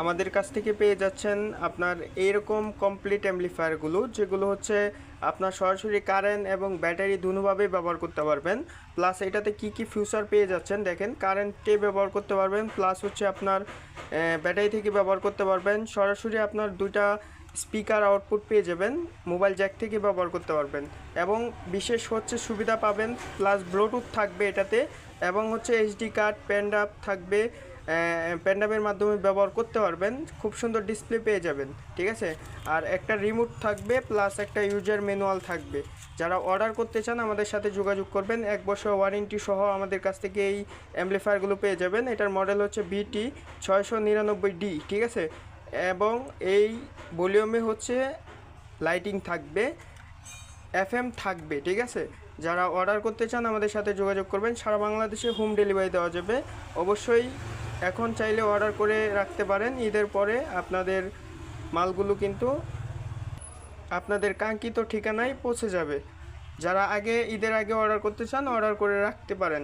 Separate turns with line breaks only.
আমাদের কাছ থেকে পেয়ে যাচ্ছেন আপনার এইরকম কমপ্লিট অ্যাম্পলিফায়ারগুলো, যেগুলো হচ্ছে আপনার সরাসরি কারেন্ট এবং ব্যাটারি দুটোভাবেই ব্যবহার করতে পারবেন। প্লাস এটাতে কি কি ফিউচার পেয়ে যাচ্ছেন দেখেন, কারেন্টে ব্যবহার করতে পারবেন, প্লাস হচ্ছে আপনার ব্যাটারি থেকে ব্যবহার করতে পারবেন, সরাসরি আপনার দুইটা স্পিকার আউটপুট পেয়ে যাবেন, মোবাইল জ্যাক থেকে ব্যবহার করতে পারবেন এবং বিশেষ হচ্ছে সুবিধা পাবেন, প্লাস ব্লুটুথ থাকবে এটাতে এবং হচ্ছে এইচডি কার্ড পেনড্রাইভ থাকবে, পেনড্রাইভের মাধ্যমে ব্যবহার করতে পারবেন, খুব সুন্দর ডিসপ্লে পেয়ে যাবেন, ঠিক আছে। আর একটা রিমোট থাকবে, প্লাস একটা ইউজার ম্যানুয়াল থাকবে। যারা অর্ডার করতে চান আমাদের সাথে যোগাযোগ করবেন, 1 বছর ওয়ারেন্টি সহ আমাদের কাছ থেকে এই অ্যাম্পলিফায়ারগুলো পেয়ে যাবেন। এটার মডেল হচ্ছে BT699D, ঠিক আছে। এবং এই ভলিউমে হচ্ছে লাইটিং থাকবে, FM থাকবে, ঠিক আছে। যারা অর্ডার করতে চান আমাদের সাথে যোগাযোগ করবেন, সারা বাংলাদেশে হোম ডেলিভারি দেওয়া যাবে। অবশ্যই এখন চাইলে অর্ডার করে রাখতে পারেন, ঈদের পরে আপনাদের মালগুলো কিন্তু আপনাদের কাঙ্ক্ষিত ঠিকানায় পৌঁছে যাবে। যারা ঈদের আগে অর্ডার করতে চান অর্ডার করে রাখতে পারেন।